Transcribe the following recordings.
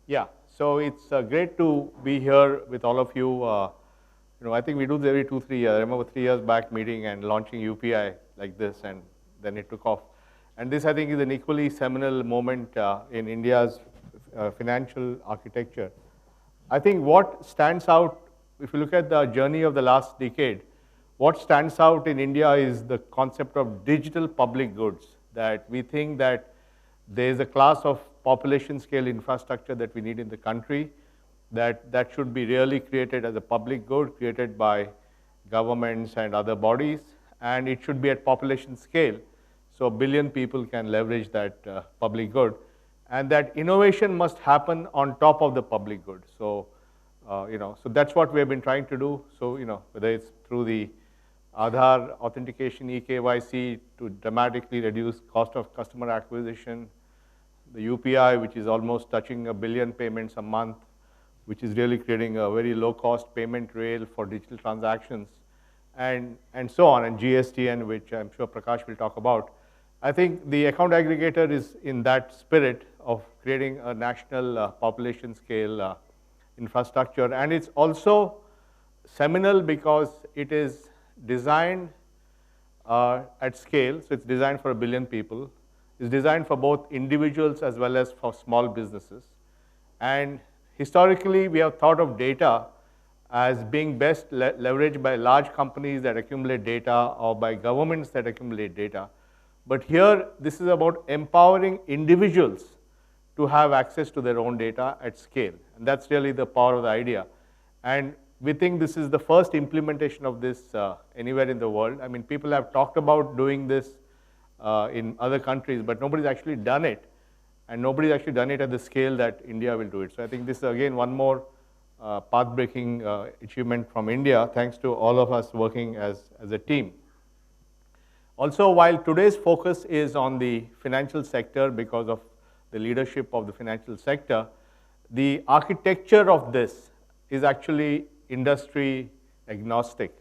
Yeah, so it's great to be here with all of you. I think we do this every 2, 3 years. I remember 3 years back meeting and launching UPI like this, and then it took off. And this, I think, is an equally seminal moment in India's financial architecture. I think what stands out, if you look at the journey of the last decade, what stands out in India is the concept of digital public goods, that we think that there is a class of population scale infrastructure that we need in the country, that should be really created as a public good, created by governments and other bodies, and it should be at population scale, so a billion people can leverage that public good, and that innovation must happen on top of the public good. So, so that's what we have been trying to do. So, whether it's through the Aadhaar authentication, eKYC, to dramatically reduce cost of customer acquisition, the UPI, which is almost touching 1 billion payments a month, which is really creating a very low-cost payment rail for digital transactions, and so on, and GSTN, which I'm sure Prakash will talk about. I think the account aggregator is in that spirit of creating a national population scale infrastructure, and it's also seminal because it is designed at scale, so it's designed for 1 billion people. It's designed for both individuals as well as for small businesses. And historically, we have thought of data as being best leveraged by large companies that accumulate data or by governments that accumulate data. But here, this is about empowering individuals to have access to their own data at scale. And that's really the power of the idea. And we think this is the first implementation of this anywhere in the world. I mean, people have talked about doing this in other countries, but nobody's actually done it. And nobody's actually done it at the scale that India will do it. So I think this is, again, one more path-breaking achievement from India, thanks to all of us working as a team. Also, while today's focus is on the financial sector because of the leadership of the financial sector, the architecture of this is actually industry agnostic.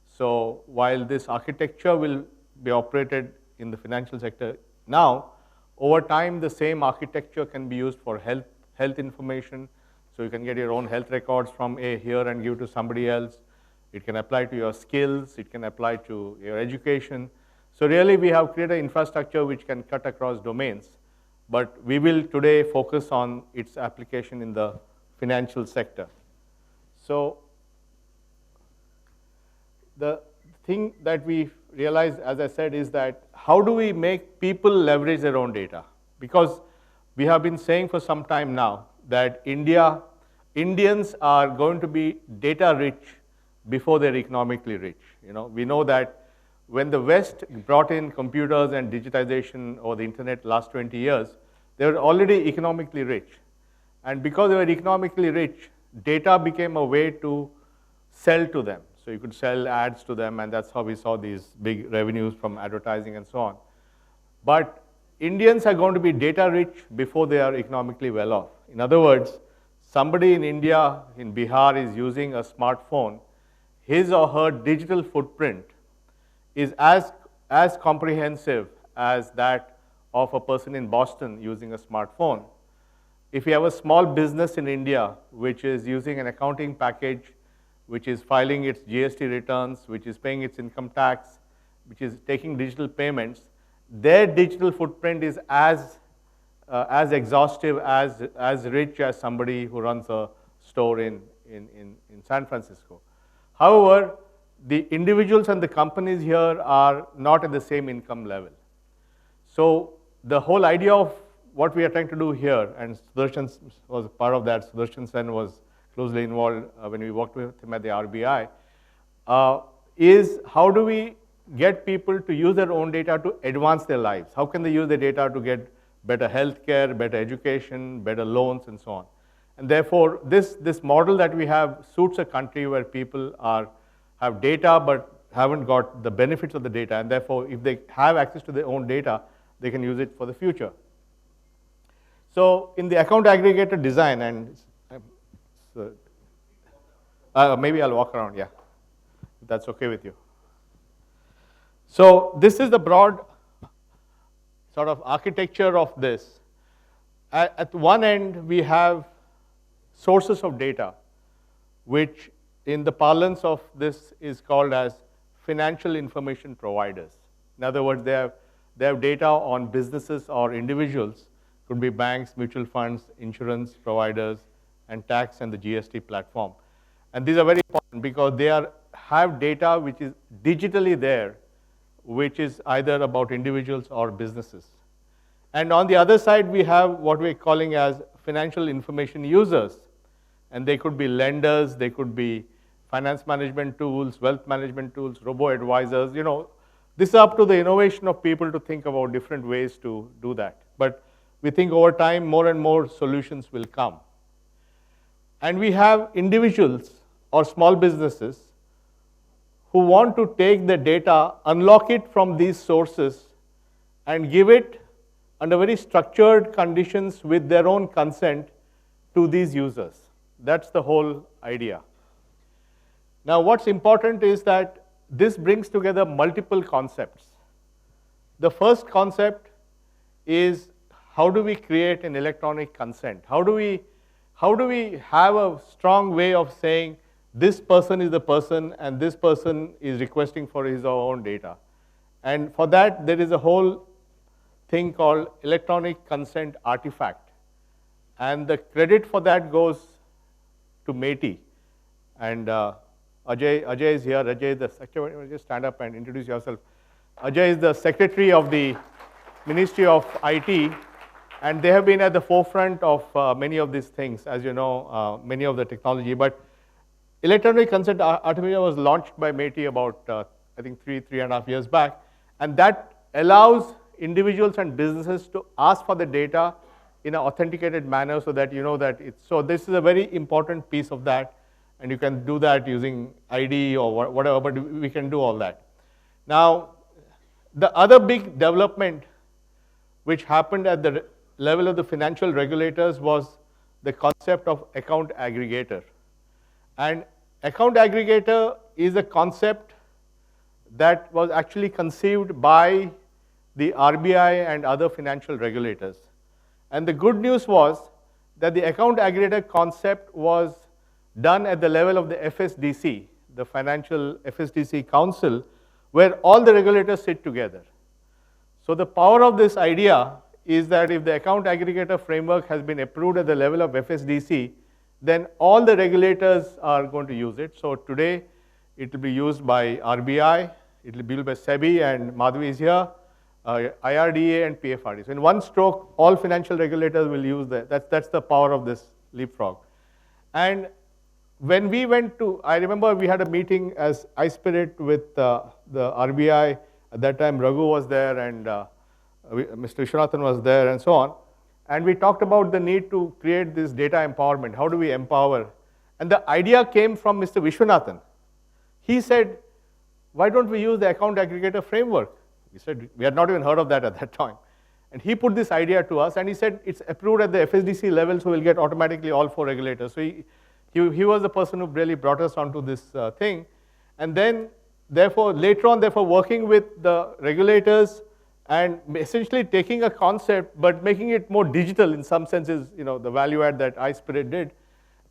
So while this architecture will be operated in the financial sector now, over time the same architecture can be used for health information. So you can get your own health records from here and give to somebody else. It can apply to your skills. It can apply to your education. So really, we have created infrastructure which can cut across domains. But we will today focus on its application in the financial sector. So the thing that we realized, as I said, is that how do we make people leverage their own data? Because we have been saying for some time now that Indians are going to be data rich before they're economically rich. We know that when the West brought in computers and digitization or the internet last 20 years, they were already economically rich. And because they were economically rich, data became a way to sell to them. So you could sell ads to them, and that's how we saw these big revenues from advertising and so on. But Indians are going to be data rich before they are economically well off. In other words, somebody in India, in Bihar, is using a smartphone. His or her digital footprint is as comprehensive as that of a person in Boston using a smartphone. If you have a small business in India which is using an accounting package, which is filing its GST returns, which is paying its income tax, which is taking digital payments, their digital footprint is as exhaustive, as rich as somebody who runs a store in San Francisco. However, the individuals and the companies here are not at the same income level. So the whole idea of what we are trying to do here, and Sudarshan was part of that, Sudarshan Sen was closely involved when we worked with him at the RBI, is how do we get people to use their own data to advance their lives? How can they use their data to get better healthcare, better education, better loans, and so on? And therefore, this model that we have suits a country where people have data but haven't got the benefits of the data, and therefore, if they have access to their own data, they can use it for the future. So in the account aggregator design, and maybe I'll walk around, yeah, if that's okay with you. So this is the broad sort of architecture of this. At one end, we have sources of data, which in the parlance of this is called as financial information providers. In other words, they have data on businesses or individuals, could be banks, mutual funds, insurance providers, and tax and the GST platform. And these are very important because they have data which is digitally there, which is either about individuals or businesses. And on the other side, we have what we're calling as financial information users. And they could be lenders, they could be finance management tools, wealth management tools, robo-advisors. This is up to the innovation of people to think about different ways to do that. But we think over time, more and more solutions will come. And we have individuals or small businesses who want to take the data, unlock it from these sources, and give it under very structured conditions with their own consent to these users. That's the whole idea. Now, what's important is that this brings together multiple concepts. The first concept is, how do we create an electronic consent? How do we have a strong way of saying this person is the person and this person is requesting for his or own data? And for that, there is a whole thing called electronic consent artifact. And the credit for that goes to METI. And Ajay is here. Ajay, the secretary, just stand up and introduce yourself. Ajay is the secretary of the Ministry of IT, and they have been at the forefront of many of these things, as you know, many of the technology. But electronic consent artifact was launched by METI about, I think, three and a half years back, and that allows individuals and businesses to ask for the data in an authenticated manner so that you know that it's, so this is a very important piece of that. And you can do that using ID or whatever, but we can do all that. Now, the other big development which happened at the level of the financial regulators was the concept of account aggregator. And account aggregator is a concept that was actually conceived by the RBI and other financial regulators. And the good news was that the account aggregator concept was done at the level of the FSDC, the Financial FSDC Council, where all the regulators sit together. So the power of this idea is that if the account aggregator framework has been approved at the level of FSDC, then all the regulators are going to use it. So today, it will be used by RBI, it will be used by SEBI, and Madhavi is here, IRDA and PFRD. So in one stroke, all financial regulators will use that. That's the power of this leapfrog. And when we went to, I remember we had a meeting as iSpirit with the RBI. At that time, Raghu was there, and Mr. Vishwanathan was there, and so on. And we talked about the need to create this data empowerment. How do we empower? And the idea came from Mr. Vishwanathan. He said, why don't we use the account aggregator framework? We said, we had not even heard of that at that time. And he put this idea to us, and he said, it's approved at the FSDC level, so we'll get automatically all 4 regulators. So he was the person who really brought us onto this thing. And then, therefore, later on, working with the regulators and essentially taking a concept, but making it more digital in some senses, the value add that iSpirit did.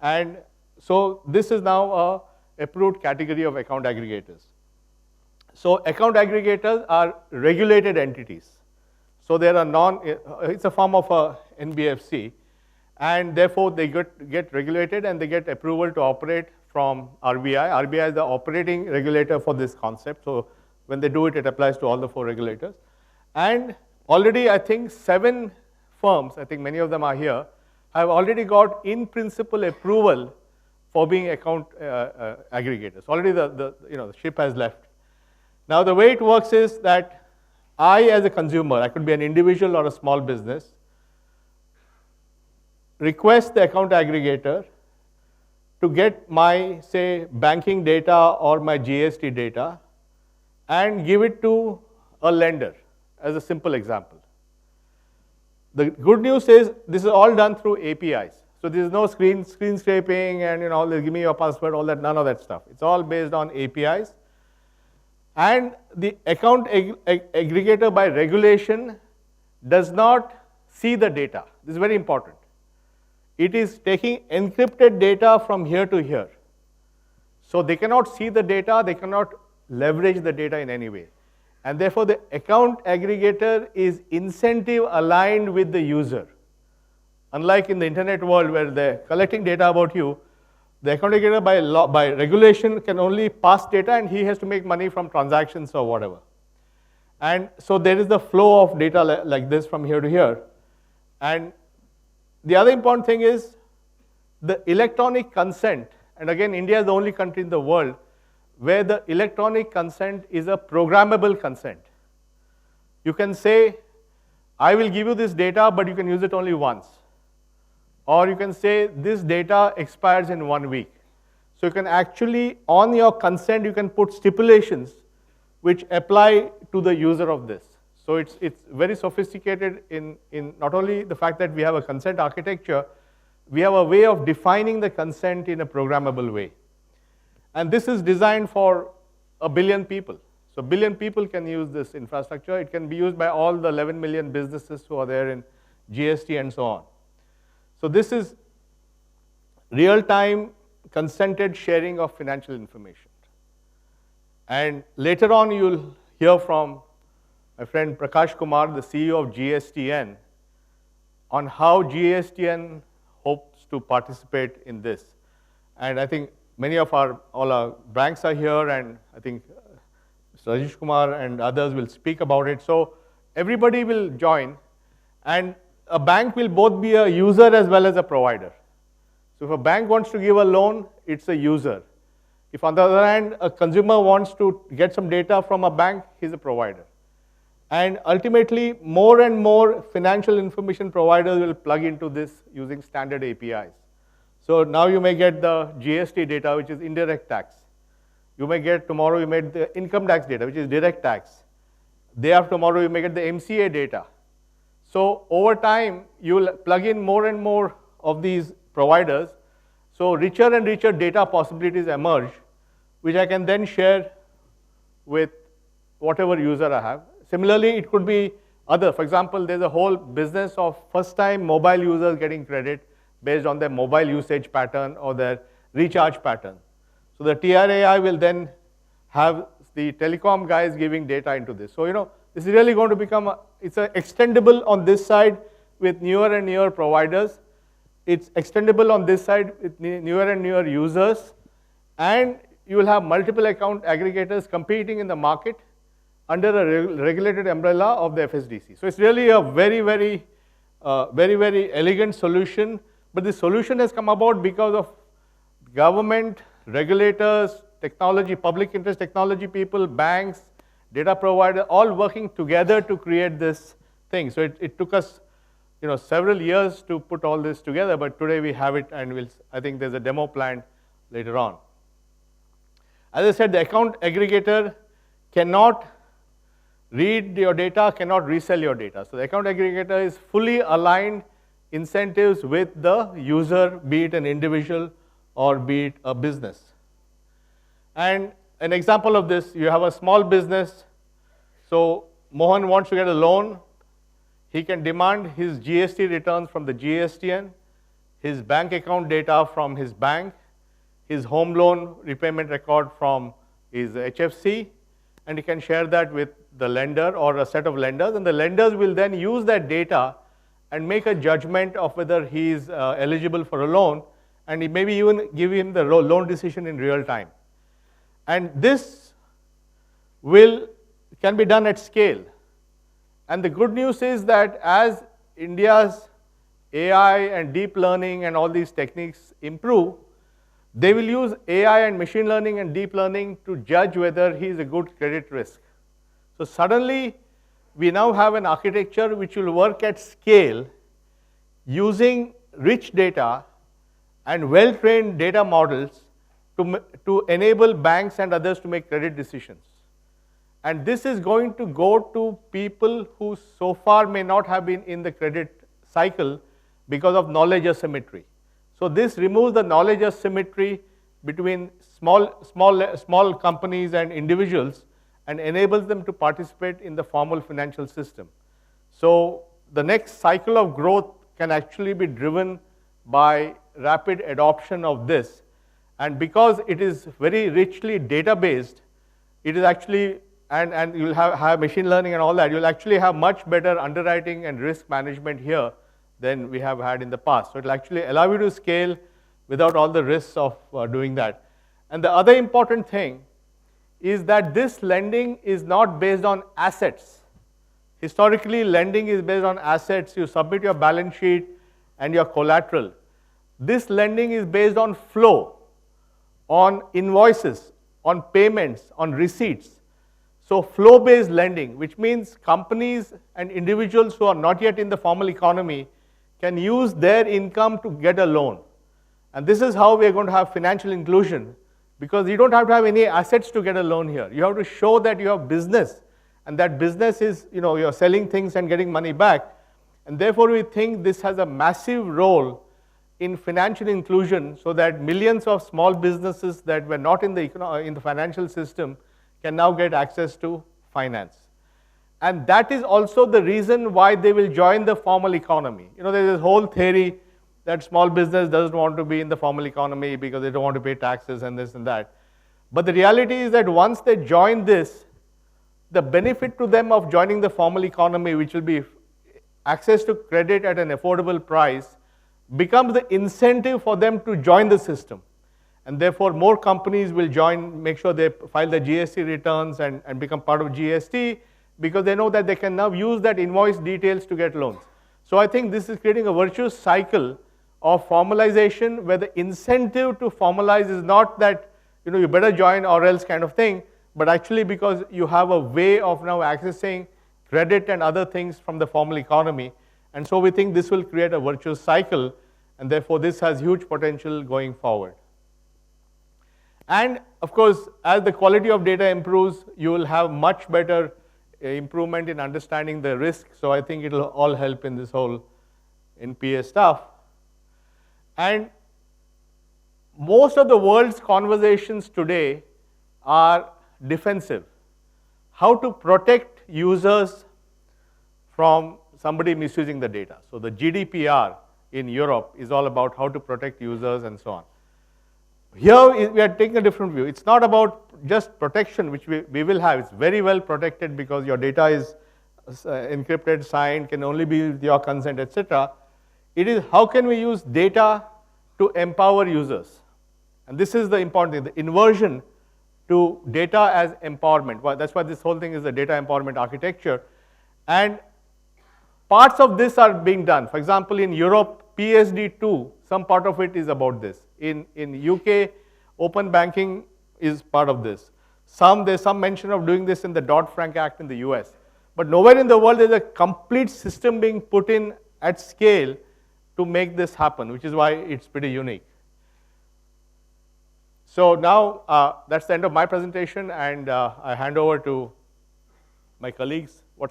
And so this is now a approved category of account aggregators. So account aggregators are regulated entities. So they are it's a form of a NBFC, and therefore they get regulated and they get approval to operate from RBI. RBI is the operating regulator for this concept. So when they do it, it applies to all the 4 regulators. And already, I think 7 firms, I think many of them are here, have already got in principle approval for being account aggregators. Already the ship has left. Now the way it works is that I, as a consumer, I could be an individual or a small business, request the account aggregator to get my, say, banking data or my GST data and give it to a lender, as a simple example. The good news is this is all done through APIs. So there is no screen scraping and give me your password, all that, none of that stuff. It's all based on APIs. And the account aggregator by regulation does not see the data. This is very important. it is taking encrypted data from here to here. So they cannot see the data, they cannot leverage the data in any way. And therefore, the account aggregator is incentive aligned with the user. Unlike in the internet world where they're collecting data about you, the account aggregator by regulation can only pass data and he has to make money from transactions or whatever. And so there is the flow of data like this from here to here. And the other important thing is the electronic consent. And again, India is the only country in the world where the electronic consent is a programmable consent. You can say, I will give you this data, but you can use it only once. Or you can say, this data expires in 1 week. So you can actually, on your consent, you can put stipulations which apply to the user of this. So it's very sophisticated in not only the fact that we have a consent architecture, we have a way of defining the consent in a programmable way. And this is designed for 1 billion people. So 1 billion people can use this infrastructure. It can be used by all the 11 million businesses who are there in GST and so on. So this is real-time consented sharing of financial information. And later on, you'll hear from my friend Prakash Kumar, the CEO of GSTN, on how GSTN hopes to participate in this. And I think many of all our banks are here, and I think Mr. Rajesh Kumar and others will speak about it. So everybody will join, and a bank will both be a user as well as a provider. So if a bank wants to give a loan, it's a user. If on the other hand, a consumer wants to get some data from a bank, he's a provider. And ultimately, more and more financial information providers will plug into this using standard APIs. So now you may get the GST data, which is indirect tax. You may get tomorrow, you may get the income tax data, which is direct tax. Day after tomorrow, you may get the MCA data. So over time, you will plug in more and more of these providers. So richer and richer data possibilities emerge, which I can then share with whatever user I have. Similarly, it could be other. For example, there's a whole business of first-time mobile users getting credit based on their mobile usage pattern or their recharge pattern. So the TRAI will then have the telecom guys giving data into this. So this is really going to become it's extendable on this side with newer and newer providers. It's extendable on this side with newer and newer users, and you will have multiple account aggregators competing in the market under a regulated umbrella of the FSDC. So it's really a very, very elegant solution. But the solution has come about because of government, regulators, technology, public interest technology people, banks, data providers, all working together to create this thing. So it took us several years to put all this together, but today we have it, and I think there's a demo planned later on. As I said, the account aggregator cannot read your data, cannot resell your data. So the account aggregator is fully aligned incentives with the user, be it an individual or be it a business. And an example of this, you have a small business. So Mohan wants to get a loan. He can demand his GST returns from the GSTN, his bank account data from his bank, his home loan repayment record from his HFC, and he can share that with the lender or a set of lenders, and the lenders will then use that data and make a judgment of whether he is eligible for a loan, and maybe even give him the loan decision in real time. And this can be done at scale. And the good news is that as India's AI and deep learning and all these techniques improve, they will use AI and machine learning and deep learning to judge whether he is a good credit risk. So suddenly, we now have an architecture which will work at scale using rich data and well-trained data models to enable banks and others to make credit decisions. And this is going to go to people who so far may not have been in the credit cycle because of knowledge asymmetry. So this removes the knowledge asymmetry between small companies and individuals and enables them to participate in the formal financial system. So the next cycle of growth can actually be driven by rapid adoption of this. And because it is very richly data-based, it is actually, and you'll have machine learning and all that, you'll actually have much better underwriting and risk management here than we have had in the past. So it'll actually allow you to scale without all the risks of doing that. And the other important thing is that this lending is not based on assets. Historically, lending is based on assets. You submit your balance sheet and your collateral. This lending is based on flow, on invoices, on payments, on receipts. So flow-based lending, which means companies and individuals who are not yet in the formal economy can use their income to get a loan. And this is how we are going to have financial inclusion, because you don't have to have any assets to get a loan here. You have to show that you have business, and that business is, you're selling things and getting money back. And therefore, we think this has a massive role in financial inclusion, so that millions of small businesses that were not in the financial system can now get access to finance. And that is also the reason why they will join the formal economy. There's this whole theory that small business doesn't want to be in the formal economy because they don't want to pay taxes and this and that. But the reality is that once they join this, the benefit to them of joining the formal economy, which will be access to credit at an affordable price, becomes the incentive for them to join the system. And therefore, more companies will join, make sure they file the GST returns and become part of GST, because they know that they can now use that invoice details to get loans. So I think this is creating a virtuous cycle of formalization, where the incentive to formalize is not that you better join or else kind of thing, but actually because you have a way of now accessing credit and other things from the formal economy. And so we think this will create a virtuous cycle, and therefore this has huge potential going forward. And of course, as the quality of data improves, you will have much better improvement in understanding the risk. So I think it will all help in this whole NPA stuff. And most of the world's conversations today are defensive. How to protect users from somebody misusing the data. So the GDPR in Europe is all about how to protect users and so on. Here we are taking a different view. It's not about just protection, which we will have. It's very well protected because your data is encrypted, signed, can only be with your consent, etc. It is how can we use data to empower users. And this is the important thing, the inversion to data as empowerment. Well, that's why this whole thing is the data empowerment architecture. And parts of this are being done. For example, in Europe, PSD2, some part of it is about this. In UK, open banking is part of this. There's some mention of doing this in the Dodd-Frank Act in the US. But nowhere in the world is a complete system being put in at scale to make this happen, which is why it's pretty unique. So now, that's the end of my presentation, and I hand over to my colleagues.